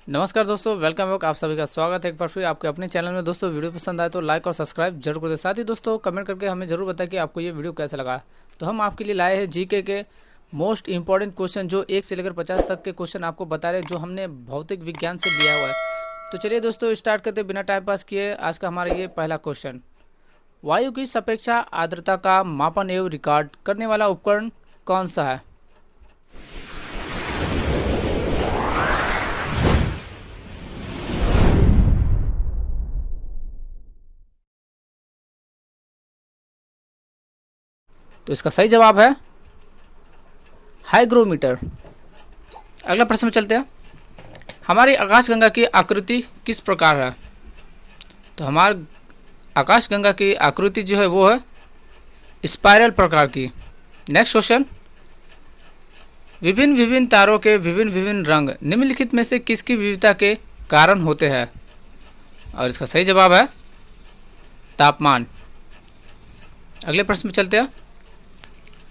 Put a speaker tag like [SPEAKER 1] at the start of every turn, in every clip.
[SPEAKER 1] नमस्कार दोस्तों, welcome back. आप सभी का स्वागत है एक बार फिर आपके अपने चैनल में। दोस्तों वीडियो पसंद आए तो लाइक और सब्सक्राइब जरूर कर दें। साथ ही दोस्तों कमेंट करके हमें जरूर बताएं कि आपको ये वीडियो कैसा लगा। तो हम आपके लिए लाए हैं जीके के मोस्ट इंपॉर्टेंट क्वेश्चन, जो 1 से लेकर 50 तक के क्वेश्चन आपको बता रहे हैं, जो हमने भौतिक विज्ञान से लिया हुआ है। तो चलिए दोस्तों स्टार्ट करते बिना टाइम पास किए। आज का हमारा ये पहला क्वेश्चन, वायु की सापेक्षा आर्द्रता का मापन एवं रिकॉर्ड करने वाला उपकरण कौन सा है? तो इसका सही जवाब है हाइग्रोमीटर। अगला प्रश्न में चलते हैं। हमारी आकाशगंगा की आकृति किस प्रकार है? तो हमारे आकाशगंगा की आकृति जो है वो है स्पाइरल प्रकार की। नेक्स्ट क्वेश्चन, विभिन्न विभिन्न तारों के विभिन्न विभिन्न रंग निम्नलिखित में से किसकी विविधता के कारण होते हैं? और इसका सही जवाब है तापमान। अगले प्रश्न में चलते हैं।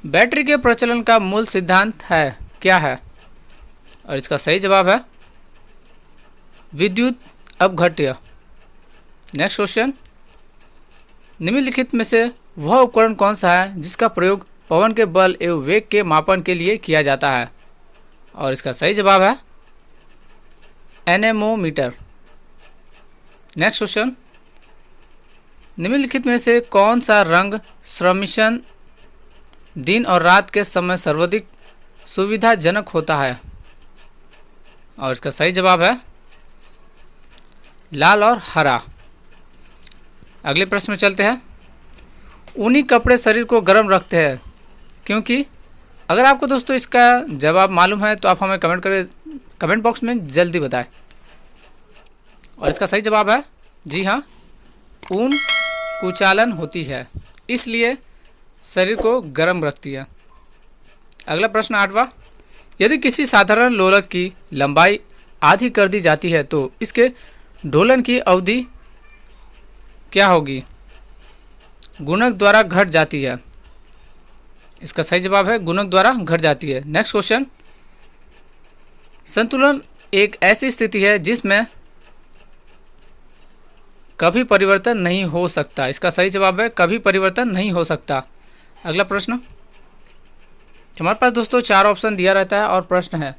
[SPEAKER 1] बैटरी के प्रचलन का मूल सिद्धांत है क्या है? और इसका सही जवाब है विद्युत अपघट्य। नेक्स्ट क्वेश्चन, निम्नलिखित में से वह उपकरण कौन सा है जिसका प्रयोग पवन के बल एवं वेग के मापन के लिए किया जाता है? और इसका सही जवाब है एनेमोमीटर। नेक्स्ट क्वेश्चन, निम्नलिखित में से कौन सा रंग श्रमिशन दिन और रात के समय सर्वाधिक सुविधाजनक होता है? और इसका सही जवाब है लाल और हरा। अगले प्रश्न में चलते हैं। ऊनी कपड़े शरीर को गर्म रखते हैं क्योंकि? अगर आपको दोस्तों इसका जवाब मालूम है तो आप हमें कमेंट बॉक्स में जल्दी बताएं। और इसका सही जवाब है जी हाँ, ऊन कुचालन होती है इसलिए शरीर को गर्म रखती है। अगला प्रश्न 8वां, यदि किसी साधारण लोलक की लंबाई आधी कर दी जाती है तो इसके डोलन की अवधि क्या होगी? गुणक द्वारा घट जाती है। इसका सही जवाब है गुणक द्वारा घट जाती है। नेक्स्ट क्वेश्चन, संतुलन एक ऐसी स्थिति है जिसमें कभी परिवर्तन नहीं हो सकता। इसका सही जवाब है कभी परिवर्तन नहीं हो सकता। अगला प्रश्न, हमारे पास दोस्तों 4 ऑप्शन दिया रहता है और प्रश्न है,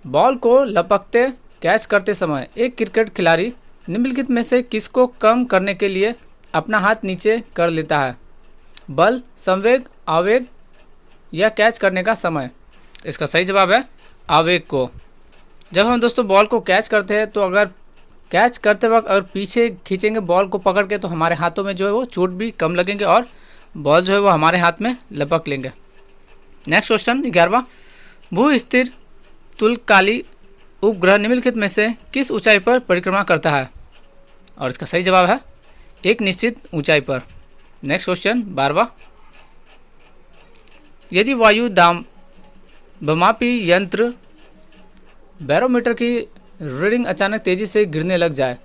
[SPEAKER 1] बॉल को लपकते कैच करते समय एक क्रिकेट खिलाड़ी निम्नलिखित में से किसको कम करने के लिए अपना हाथ नीचे कर लेता है? बल, संवेग, आवेग या कैच करने का समय? इसका सही जवाब है आवेग को। जब हम दोस्तों बॉल को कैच करते हैं तो अगर कैच करते वक्त अगर पीछे खींचेंगे बॉल को पकड़ के तो हमारे हाथों में जो है वो चोट भी कम लगेंगे और बॉल जो है वो हमारे हाथ में लपक लेंगे। नेक्स्ट क्वेश्चन 11वां, भू स्थिर तुल्यकाली उपग्रह निम्नलिखित में से किस ऊंचाई पर परिक्रमा करता है? और इसका सही जवाब है एक निश्चित ऊंचाई पर। नेक्स्ट क्वेश्चन 12वां, यदि वायु दाममापी यंत्र बैरोमीटर की रीडिंग अचानक तेजी से गिरने लग जाए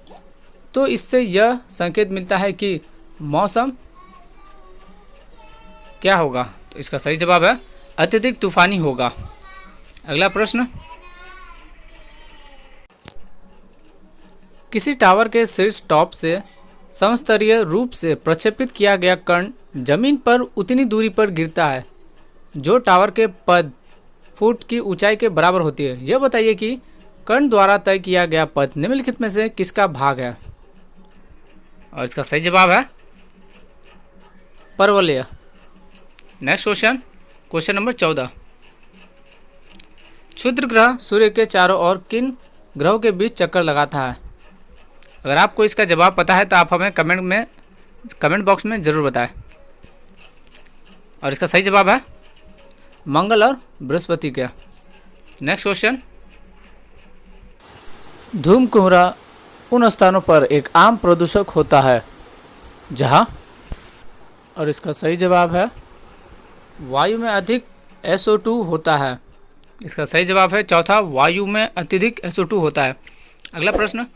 [SPEAKER 1] तो इससे यह संकेत मिलता है कि मौसम क्या होगा? तो इसका सही जवाब है अत्यधिक तूफानी होगा। अगला प्रश्न, किसी टावर के शीर्ष टॉप से समस्तरीय रूप से प्रक्षेपित किया गया कण जमीन पर उतनी दूरी पर गिरता है जो टावर के पद फुट की ऊंचाई के बराबर होती है। यह बताइए कि कण द्वारा तय किया गया पद निम्नलिखित में से किसका भाग है? और इसका सही जवाब है परवलय। नेक्स्ट क्वेश्चन, क्वेश्चन नंबर 14, क्षुद्र ग्रह सूर्य के चारों ओर किन ग्रहों के बीच चक्कर लगाता है? अगर आपको इसका जवाब पता है तो आप हमें कमेंट बॉक्स में ज़रूर बताएं। और इसका सही जवाब है मंगल और बृहस्पति का। नेक्स्ट क्वेश्चन, धूमकुहरा उन स्थानों पर एक आम प्रदूषक होता है जहां? और इसका सही जवाब है वायु में अधिक SO2 होता है। इसका सही जवाब है चौथा, वायु में अत्यधिक SO2 होता है। अगला प्रश्न,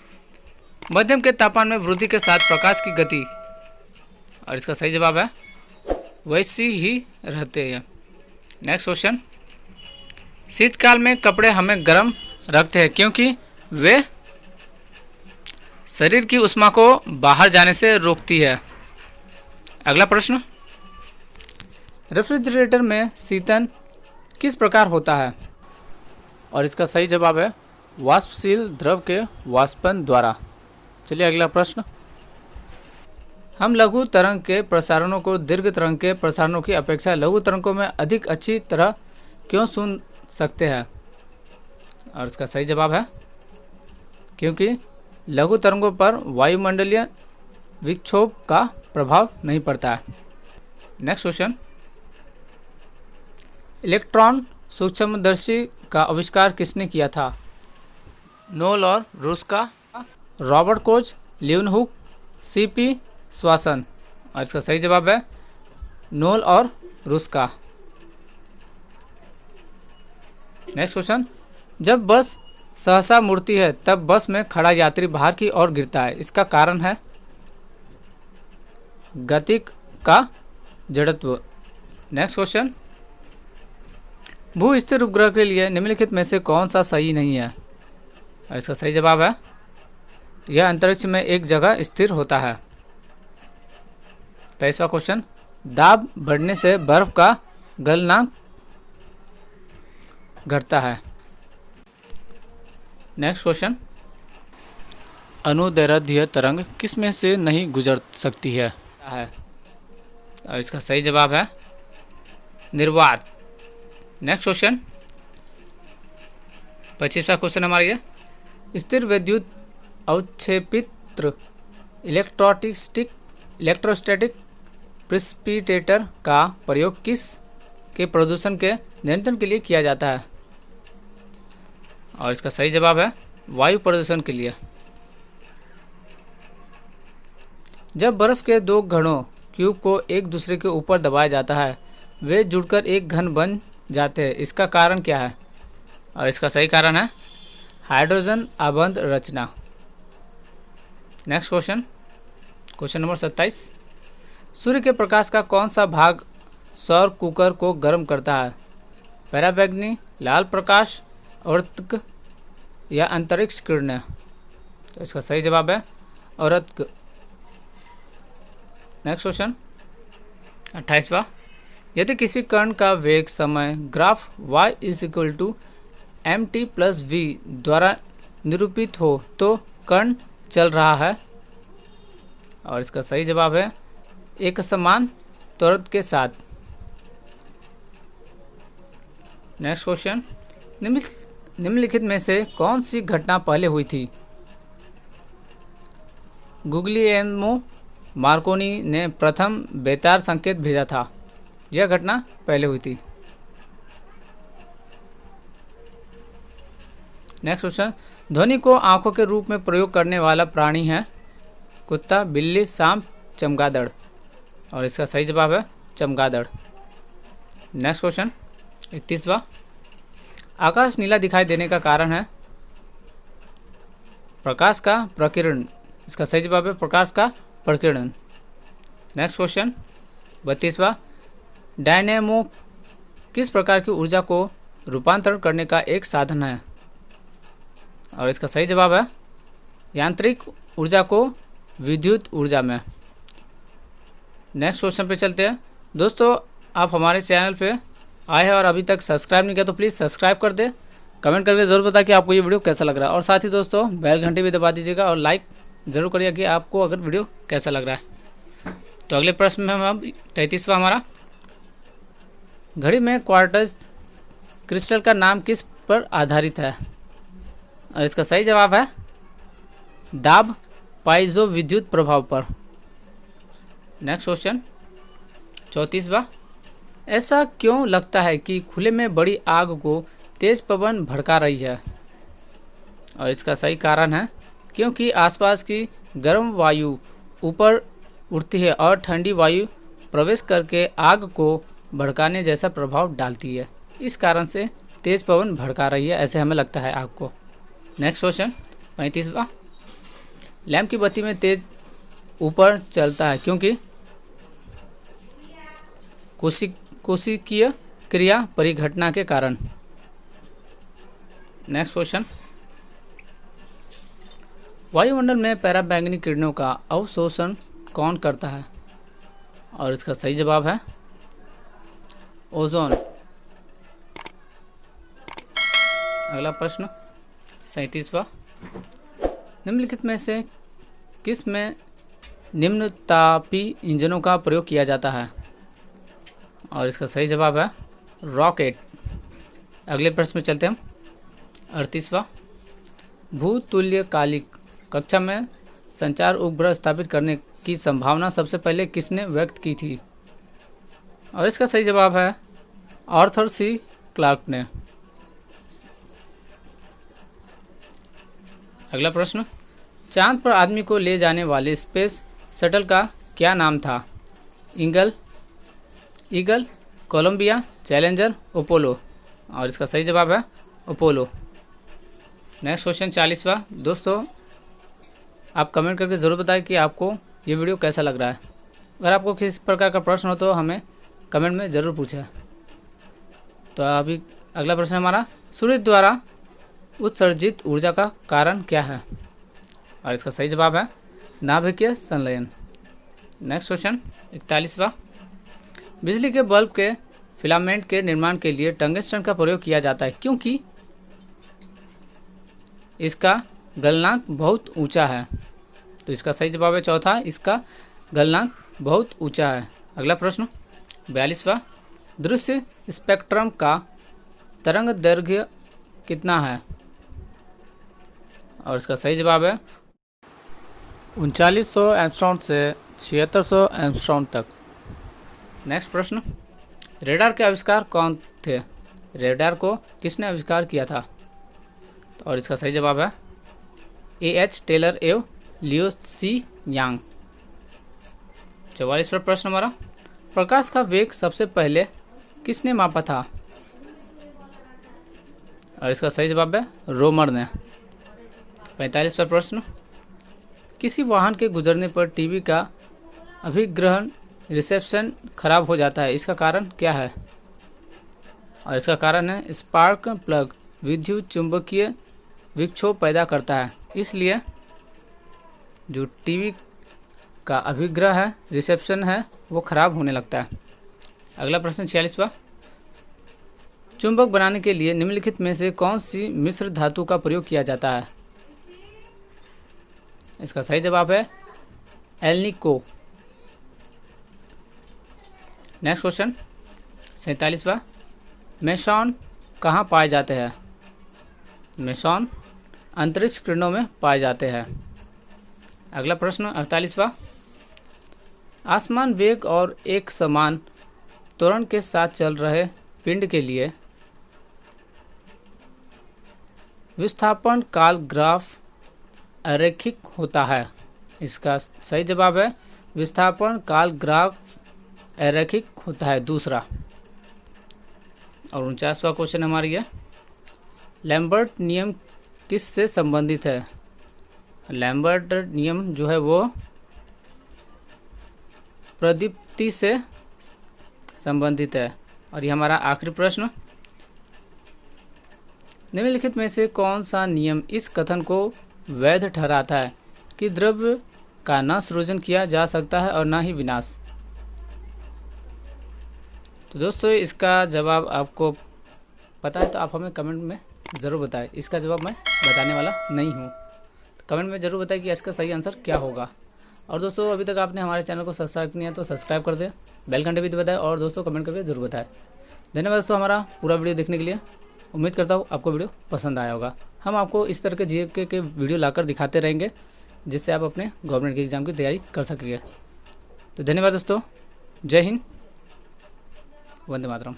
[SPEAKER 1] मध्यम के तापमान में वृद्धि के साथ प्रकाश की गति? और इसका सही जवाब है वैसी ही रहते हैं। नेक्स्ट क्वेश्चन, शीतकाल में कपड़े हमें गर्म रखते हैं क्योंकि वे शरीर की ऊष्मा को बाहर जाने से रोकती है। अगला प्रश्न, रेफ्रिजरेटर में शीतन किस प्रकार होता है? और इसका सही जवाब है वाष्पशील द्रव के वाष्पन द्वारा। चलिए अगला प्रश्न, हम लघु तरंग के प्रसारणों को दीर्घ तरंग के प्रसारणों की अपेक्षा लघु तरंगों में अधिक अच्छी तरह क्यों सुन सकते हैं? और इसका सही जवाब है क्योंकि लघु तरंगों पर वायुमंडलीय विक्षोभ का प्रभाव नहीं पड़ता है। नेक्स्ट क्वेश्चन, इलेक्ट्रॉन सूक्ष्मदर्शी का आविष्कार किसने किया था? नोल और रूस्का, रॉबर्ट कोच, ल्यूनहुक, सीपी स्वासन। और इसका सही जवाब है नोल और रूस्का। नेक्स्ट क्वेश्चन, जब बस सहसा मुड़ती है तब बस में खड़ा यात्री बाहर की ओर गिरता है, इसका कारण है? गति का जड़त्व। नेक्स्ट क्वेश्चन, भू स्थिर उपग्रह के लिए निम्नलिखित में से कौन सा सही नहीं है? और इसका सही जवाब है यह अंतरिक्ष में एक जगह स्थिर होता है। 23वां क्वेश्चन, दाब बढ़ने से बर्फ का गलनांक घटता है। नेक्स्ट क्वेश्चन, अनुदैर्ध्य तरंग किस में से नहीं गुजर सकती है? और इसका सही जवाब है निर्वात। नेक्स्ट क्वेश्चन, 25वां क्वेश्चन हमारा ये, स्थिर विद्युत अवक्षेपित्र इलेक्ट्रोस्टैटिक प्रिसिपिटेटर का प्रयोग किस के प्रदूषण के नियंत्रण के लिए किया जाता है? और इसका सही जवाब है वायु प्रदूषण के लिए। जब बर्फ के दो घनों क्यूब को एक दूसरे के ऊपर दबाया जाता है वे जुड़कर एक घन बन जाते हैं, इसका कारण क्या है? और इसका सही कारण है हाइड्रोजन आबंध रचना। नेक्स्ट क्वेश्चन, क्वेश्चन नंबर 27, सूर्य के प्रकाश का कौन सा भाग सौर कुकर को गर्म करता है? पराबैंगनी, लाल प्रकाश, और्तक या अंतरिक्ष किरणें? तो इसका सही जवाब है और्तक। नेक्स्ट क्वेश्चन 28वां, यदि किसी कण का वेग समय ग्राफ y = mt+v द्वारा निरूपित हो तो कण चल रहा है? और इसका सही जवाब है एक समान त्वरण के साथ। नेक्स्ट क्वेश्चन, निम्नलिखित में से कौन सी घटना पहले हुई थी? गुग्लिएमो मार्कोनी ने प्रथम बेतार संकेत भेजा था, यह घटना पहले हुई थी। नेक्स्ट क्वेश्चन, ध्वनि को आंखों के रूप में प्रयोग करने वाला प्राणी है? कुत्ता, बिल्ली, सांप, चमगादड़? और इसका सही जवाब है चमगादड़। नेक्स्ट क्वेश्चन 31वां, आकाश नीला दिखाई देने का कारण है? प्रकाश का प्रकीर्ण। इसका सही जवाब है प्रकाश का प्रकीर्णन। नेक्स्ट क्वेश्चन 32वां, डायनेमो किस प्रकार की ऊर्जा को रूपांतरण करने का एक साधन है? और इसका सही जवाब है यांत्रिक ऊर्जा को विद्युत ऊर्जा में। नेक्स्ट क्वेश्चन पे चलते हैं। दोस्तों, आप हमारे चैनल पे आए हैं और अभी तक सब्सक्राइब नहीं किया तो प्लीज़ सब्सक्राइब कर दे, कमेंट करके ज़रूर बताएं कि आपको ये वीडियो कैसा लग रहा है, और साथ ही दोस्तों बेल घंटी भी दबा दीजिएगा और लाइक ज़रूर करिएगा कि आपको अगर वीडियो कैसा लग रहा है। तो अगले प्रश्न में हम अब 33वां हमारा, घड़ी में क्वार्ट्ज क्रिस्टल का नाम किस पर आधारित है? और इसका सही जवाब है दाब पाइजो विद्युत प्रभाव पर। नेक्स्ट क्वेश्चन 34वां, ऐसा क्यों लगता है कि खुले में बड़ी आग को तेज पवन भड़का रही है? और इसका सही कारण है क्योंकि आसपास की गर्म वायु ऊपर उठती है और ठंडी वायु प्रवेश करके आग को भड़काने जैसा प्रभाव डालती है, इस कारण से तेज पवन भड़का रही है, ऐसे हमें लगता है आग को। नेक्स्ट क्वेश्चन 35वां, लैंप की बत्ती में तेज ऊपर चलता है क्योंकि कोशिकीय क्रिया परिघटना के कारण। नेक्स्ट क्वेश्चन, वायुमंडल में पराबैंगनी किरणों का अवशोषण कौन करता है? और इसका सही जवाब है ओजोन। अगला प्रश्न 37वां, निम्नलिखित में से किस में निम्न तापी इंजनों का प्रयोग किया जाता है? और इसका सही जवाब है रॉकेट। अगले प्रश्न में चलते हैं हम। 38वां, भूतुल्यकालिक कक्षा में संचार उपग्रह स्थापित करने की संभावना सबसे पहले किसने व्यक्त की थी? और इसका सही जवाब है आर्थर सी क्लार्क ने। अगला प्रश्न, चांद पर आदमी को ले जाने वाले स्पेस शटल का क्या नाम था? Eagle, Columbia, Challenger, Apollo. और इसका सही जवाब है अपोलो। Next question 40वां। दोस्तों आप कमेंट करके ज़रूर बताएं कि आपको ये वीडियो कैसा लग रहा है। अगर आपको किसी प्रकार का प्रश्न हो तो हमें कमेंट में ज़रूर पूछें। तो अभी अगला प्रश्न हमारा, सूर्य द्वारा उत्सर्जित ऊर्जा का कारण क्या है? और इसका सही जवाब है नाभिकीय संलयन। नेक्स्ट क्वेश्चन 41वां, बिजली के बल्ब के फिलामेंट के निर्माण के लिए टंगस्टन का प्रयोग किया जाता है क्योंकि इसका गलनांक बहुत ऊंचा है। तो इसका सही जवाब है चौथा, इसका गलनांक बहुत ऊंचा है। अगला प्रश्न 42वां, दृश्य स्पेक्ट्रम का तरंग दैर्घ्य कितना है? और इसका सही जवाब है 3900 एंगस्ट्रॉम से 7600 एंगस्ट्रॉम तक। नेक्स्ट प्रश्न, रेडार के आविष्कार कौन थे? रेडार को किसने आविष्कार किया था? और इसका सही जवाब है A.H. टेलर एवं लियो सी यांग। 44वां प्रश्न हमारा, प्रकाश का वेग सबसे पहले किसने मापा था? और इसका सही जवाब है रोमर ने। 45वां प्रश्न, किसी वाहन के गुजरने पर टीवी का अभिग्रहण रिसेप्शन खराब हो जाता है, इसका कारण क्या है? और इसका कारण है स्पार्क प्लग विद्युत चुंबकीय विक्षोभ पैदा करता है, इसलिए जो टीवी का अभिग्रह है, रिसेप्शन है, वो खराब होने लगता है। अगला प्रश्न 46वां, चुंबक बनाने के लिए निम्नलिखित में से कौन सी मिश्र धातु का प्रयोग किया जाता है? इसका सही जवाब है एल्निको। नेक्स्ट क्वेश्चन 47वां, मेसॉन कहाँ पाए जाते हैं? मेसॉन अंतरिक्ष किरणों में पाए जाते हैं। अगला प्रश्न 48वां, आसमान वेग और एक समान त्वरण के साथ चल रहे पिंड के लिए विस्थापन काल ग्राफ अरैखिक होता है। इसका सही जवाब है विस्थापन काल ग्राफ अरैखिक होता है, दूसरा। और 49वां क्वेश्चन हमारी है, लैम्बर्ट नियम किस से संबंधित है? लैम्बर्ट नियम जो है वो प्रदीप्ति से संबंधित है। और ये हमारा आखिरी प्रश्न, निम्नलिखित में से कौन सा नियम इस कथन को वैध ठहराता है कि द्रव्य का न सृजन किया जा सकता है और न ही विनाश? तो दोस्तों इसका जवाब आपको पता है तो आप हमें कमेंट में ज़रूर बताएं। इसका जवाब मैं बताने वाला नहीं हूँ, तो कमेंट में ज़रूर बताएं कि इसका सही आंसर क्या होगा। और दोस्तों अभी तक आपने हमारे चैनल को सब्सक्राइब नहीं है तो सब्सक्राइब कर दें, बेल घंटे भी बताएं और दोस्तों कमेंट करके ज़रूर बताएं। धन्यवाद दोस्तों हमारा पूरा वीडियो देखने के लिए। उम्मीद करता हूँ आपको वीडियो पसंद आया होगा। हम आपको इस तरह के जीके के वीडियो लाकर दिखाते रहेंगे जिससे आप अपने गवर्नमेंट के एग्ज़ाम की तैयारी कर सकेंगे। तो धन्यवाद दोस्तों, जय हिंद, वंदे मातरम।